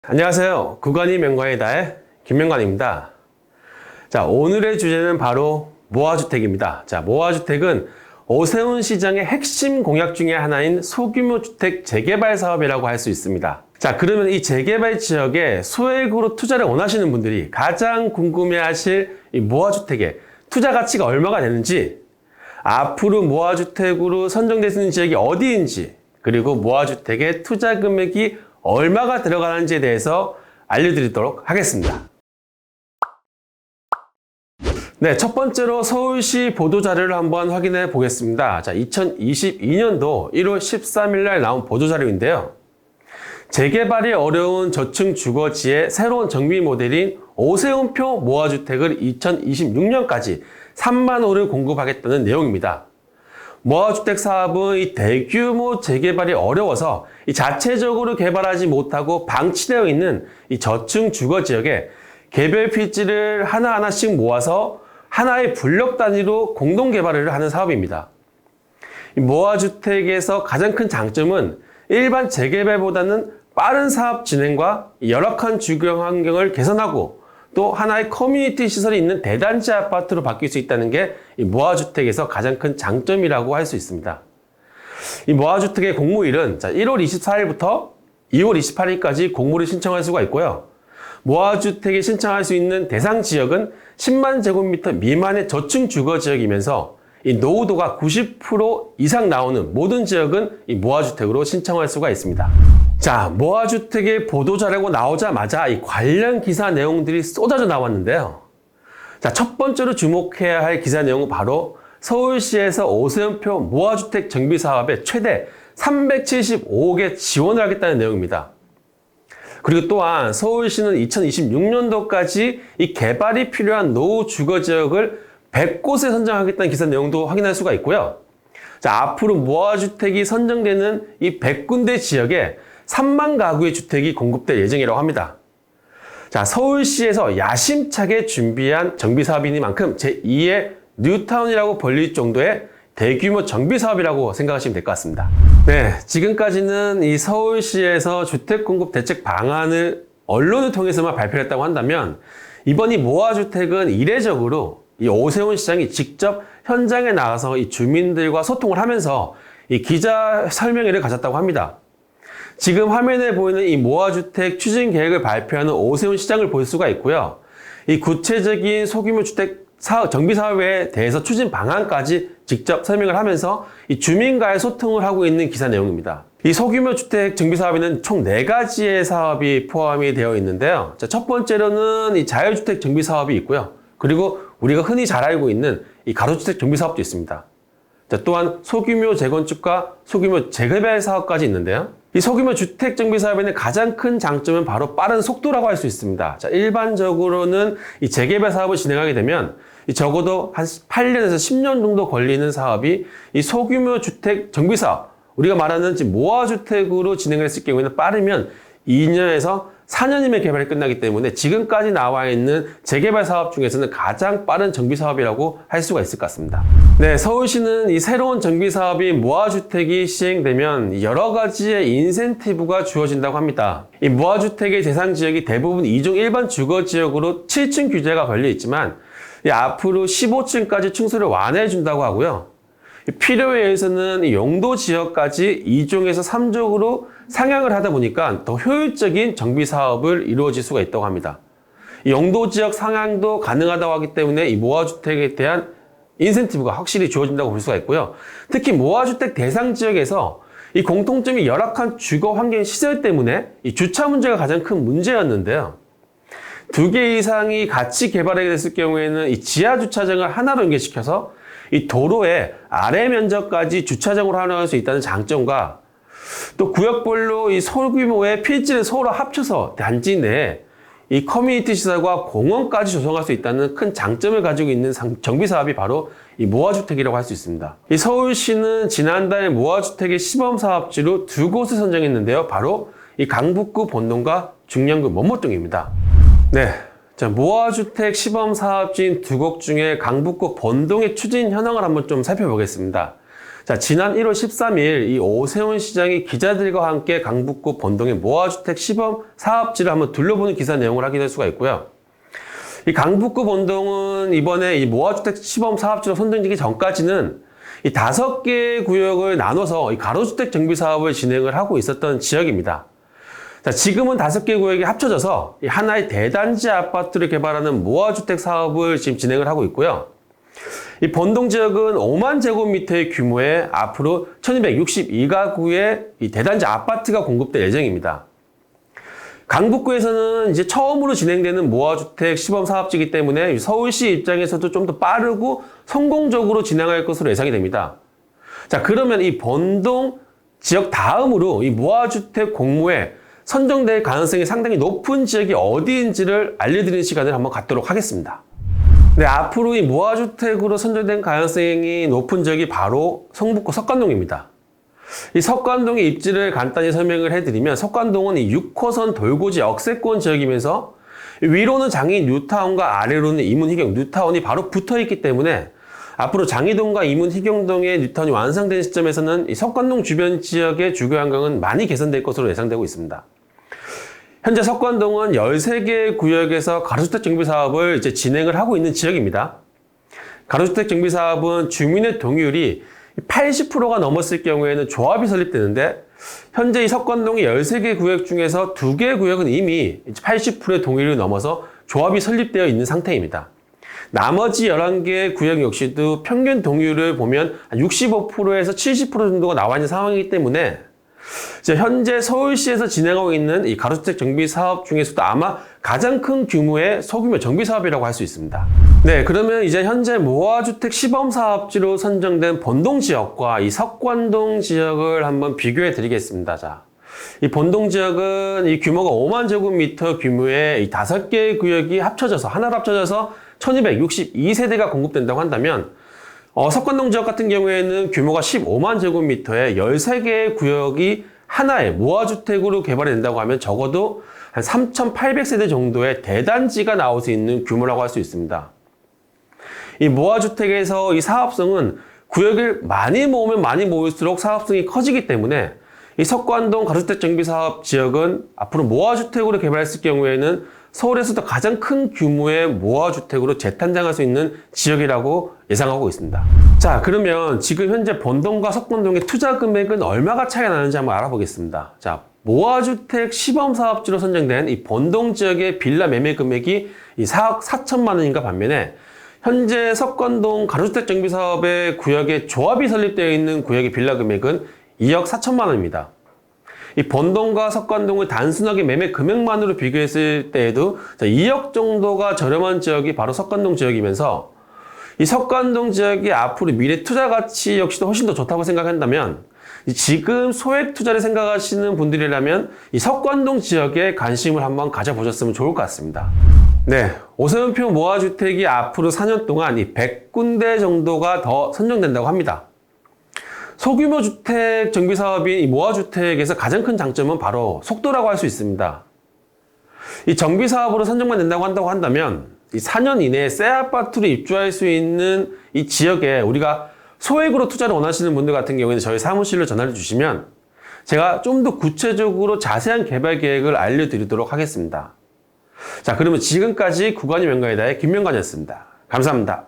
안녕하세요. 구간이 명관이다의 김명관입니다. 자, 오늘의 주제는 바로 모아주택입니다. 자, 모아주택은 오세훈 시장의 핵심 공약 중에 하나인 소규모 주택 재개발 사업이라고 할 수 있습니다. 자, 그러면 이 재개발 지역에 소액으로 투자를 원하시는 분들이 가장 궁금해하실 이 모아주택의 투자 가치가 얼마가 되는지, 앞으로 모아주택으로 선정되는 지역이 어디인지, 그리고 모아주택의 투자 금액이 얼마가 들어가는지에 대해서 알려드리도록 하겠습니다. 네, 첫 번째로 서울시 보도자료를 한번 확인해 보겠습니다. 자, 2022년도 1월 13일 날 나온 보도자료인데요. 재개발이 어려운 저층 주거지의 새로운 정비 모델인 오세훈표 모아주택을 2026년까지 3만 호를 공급하겠다는 내용입니다. 모아주택 사업은 이 대규모 재개발이 어려워서 이 자체적으로 개발하지 못하고 방치되어 있는 이 저층 주거지역에 개별 필지를 하나하나씩 모아서 하나의 블록 단위로 공동 개발을 하는 사업입니다. 이 모아주택에서 가장 큰 장점은 일반 재개발보다는 빠른 사업 진행과 열악한 주거 환경을 개선하고 또 하나의 커뮤니티 시설이 있는 대단지 아파트로 바뀔 수 있다는 게 이 모아주택에서 가장 큰 장점이라고 할 수 있습니다. 이 모아주택의 공모일은 1월 24일부터 2월 28일까지 공모를 신청할 수가 있고요. 모아주택에 신청할 수 있는 대상 지역은 10만 제곱미터 미만의 저층 주거지역이면서 이 노후도가 90% 이상 나오는 모든 지역은 이 모아주택으로 신청할 수가 있습니다. 자, 모아주택의 보도자료가 나오자마자 이 관련 기사 내용들이 쏟아져 나왔는데요. 자, 첫 번째로 주목해야 할 기사 내용은 바로 서울시에서 오세훈표 모아주택 정비 사업에 최대 375억의 지원을 하겠다는 내용입니다. 그리고 또한 서울시는 2026년도까지 이 개발이 필요한 노후 주거지역을 100곳에 선정하겠다는 기사 내용도 확인할 수가 있고요. 자, 앞으로 모아주택이 선정되는 이 100군데 지역에 3만 가구의 주택이 공급될 예정이라고 합니다. 자, 서울시에서 야심차게 준비한 정비사업이니만큼 제2의 뉴타운이라고 불릴 정도의 대규모 정비사업이라고 생각하시면 될 것 같습니다. 네, 지금까지는 이 서울시에서 주택공급 대책 방안을 언론을 통해서만 발표했다고 한다면 이번 이 모아주택은 이례적으로 이 오세훈 시장이 직접 현장에 나가서 이 주민들과 소통을 하면서 이 기자 설명회를 가졌다고 합니다. 지금 화면에 보이는 이 모아주택 추진 계획을 발표하는 오세훈 시장을 볼 수가 있고요. 이 구체적인 소규모 주택 정비 사업에 대해서 추진 방안까지 직접 설명을 하면서 이 주민과의 소통을 하고 있는 기사 내용입니다. 이 소규모 주택 정비 사업에는 총 4가지의 사업이 포함이 되어 있는데요. 자, 첫 번째로는 이 자유주택 정비 사업이 있고요. 그리고 우리가 흔히 잘 알고 있는 이 가로주택 정비 사업도 있습니다. 자, 또한 소규모 재건축과 소규모 재개발 사업까지 있는데요. 이 소규모 주택 정비 사업에는 가장 큰 장점은 바로 빠른 속도라고 할 수 있습니다. 자, 일반적으로는 이 재개발 사업을 진행하게 되면 적어도 한 8년에서 10년 정도 걸리는 사업이 이 소규모 주택 정비 사업, 우리가 말하는 모아주택으로 진행을 했을 경우에는 빠르면 2년에서 4년이면 개발이 끝나기 때문에 지금까지 나와 있는 재개발 사업 중에서는 가장 빠른 정비 사업이라고 할 수가 있을 것 같습니다. 네, 서울시는 이 새로운 정비 사업인 모아주택이 시행되면 여러 가지의 인센티브가 주어진다고 합니다. 이 모아주택의 대상 지역이 대부분 2종 일반 주거 지역으로 7층 규제가 걸려 있지만 앞으로 15층까지 층수를 완화해 준다고 하고요. 필요에 의해서는 이 용도 지역까지 2종에서 3종으로 상향을 하다 보니까 더 효율적인 정비 사업을 이루어질 수가 있다고 합니다. 이 용도 지역 상향도 가능하다고 하기 때문에 이 모아주택에 대한 인센티브가 확실히 주어진다고 볼 수가 있고요. 특히 모아주택 대상 지역에서 이 공통점이 열악한 주거 환경 시설 때문에 이 주차 문제가 가장 큰 문제였는데요. 2개 이상이 같이 개발하게 됐을 경우에는 이 지하 주차장을 하나로 연계시켜서 이 도로의 아래 면적까지 주차장으로 활용할 수 있다는 장점과 또 구역별로 이 소규모의 필지를 서로 합쳐서 단지 내에 이 커뮤니티 시설과 공원까지 조성할 수 있다는 큰 장점을 가지고 있는 정비 사업이 바로 이 모아주택이라고 할 수 있습니다. 이 서울시는 지난달 모아주택의 시범 사업지로 2곳을 선정했는데요. 바로 이 강북구 본동과 중량구 mon모동입니다. 네. 자, 모아주택 시범 사업지인 2곳 중에 강북구 본동의 추진 현황을 한번 좀 살펴보겠습니다. 자, 지난 1월 13일 이 오세훈 시장이 기자들과 함께 강북구 본동의 모아주택 시범 사업지를 한번 둘러보는 기사 내용을 확인할 수가 있고요. 이 강북구 본동은 이번에 이 모아주택 시범 사업지로 선정되기 전까지는 이 5개의 구역을 나눠서 이 가로주택 정비 사업을 진행을 하고 있었던 지역입니다. 자, 지금은 5개 구역이 합쳐져서 이 하나의 대단지 아파트를 개발하는 모아주택 사업을 지금 진행을 하고 있고요. 이 본동 지역은 5만 제곱미터의 규모의 앞으로 1262가구의 이 대단지 아파트가 공급될 예정입니다. 강북구에서는 이제 처음으로 진행되는 모아주택 시범 사업지이기 때문에 서울시 입장에서도 좀 더 빠르고 성공적으로 진행할 것으로 예상이 됩니다. 자, 그러면 이 본동 지역 다음으로 이 모아주택 공모에 선정될 가능성이 상당히 높은 지역이 어디인지를 알려드리는 시간을 한번 갖도록 하겠습니다. 네, 앞으로 이 모아주택으로 선정된 가능성이 높은 지역이 바로 성북구 석관동입니다. 이 석관동의 입지를 간단히 설명을 해드리면 석관동은 이 6호선 돌고지 역세권 지역이면서 위로는 장애인 뉴타운과 아래로는 이문 희경 뉴타운이 바로 붙어 있기 때문에 앞으로 장이동과 이문 희경동의 뉴타운이 완성된 시점에서는 이 석관동 주변 지역의 주거 환경은 많이 개선될 것으로 예상되고 있습니다. 현재 석관동은 13개의 구역에서 가로주택 정비 사업을 이제 진행을 하고 있는 지역입니다. 가로주택 정비 사업은 주민의 동의율이 80%가 넘었을 경우에는 조합이 설립되는데 현재 이 석관동의 13개 구역 중에서 2개 구역은 이미 80%의 동의율을 넘어서 조합이 설립되어 있는 상태입니다. 나머지 11개 구역 역시도 평균 동의율을 보면 65%에서 70% 정도가 나와 있는 상황이기 때문에 현재 서울시에서 진행하고 있는 이 가로주택 정비 사업 중에서도 아마 가장 큰 규모의 소규모 정비 사업이라고 할 수 있습니다. 네, 그러면 이제 현재 모아주택 시범 사업지로 선정된 본동 지역과 이 석관동 지역을 한번 비교해 드리겠습니다. 자, 이 본동 지역은 이 규모가 5만 제곱미터 규모의 이 5개의 구역이 하나로 합쳐져서 1262세대가 공급된다고 한다면 석관동 지역 같은 경우에는 규모가 15만 제곱미터에 13개의 구역이 하나의 모아주택으로 개발이 된다고 하면 적어도 한 3,800세대 정도의 대단지가 나올 수 있는 규모라고 할 수 있습니다. 이 모아주택에서 이 사업성은 구역을 많이 모으면 많이 모일수록 사업성이 커지기 때문에 이 석관동 가로주택 정비 사업 지역은 앞으로 모아주택으로 개발했을 경우에는 서울에서도 가장 큰 규모의 모아주택으로 재탄생할 수 있는 지역이라고 예상하고 있습니다. 자, 그러면 지금 현재 본동과 석관동의 투자 금액은 얼마가 차이가 나는지 한번 알아보겠습니다. 자, 모아주택 시범사업지로 선정된 이 본동 지역의 빌라 매매 금액이 이 4억 4천만 원인가 반면에 현재 석관동 가로주택 정비 사업의 구역에 조합이 설립되어 있는 구역의 빌라 금액은 2억 4천만 원입니다. 이 본동과 석관동을 단순하게 매매 금액만으로 비교했을 때에도 2억 정도가 저렴한 지역이 바로 석관동 지역이면서 이 석관동 지역이 앞으로 미래 투자 가치 역시도 훨씬 더 좋다고 생각한다면 지금 소액 투자를 생각하시는 분들이라면 이 석관동 지역에 관심을 한번 가져보셨으면 좋을 것 같습니다. 네, 오세훈표 모아주택이 앞으로 4년 동안 이 100군데 정도가 더 선정된다고 합니다. 소규모 주택 정비 사업인 이 모아주택에서 가장 큰 장점은 바로 속도라고 할 수 있습니다. 이 정비 사업으로 선정만 된다고 한다면 이 4년 이내에 새 아파트로 입주할 수 있는 이 지역에 우리가 소액으로 투자를 원하시는 분들 같은 경우에는 저희 사무실로 전화를 주시면 제가 좀 더 구체적으로 자세한 개발 계획을 알려드리도록 하겠습니다. 자, 그러면 지금까지 구간이 명가이다의 김명관이었습니다. 감사합니다.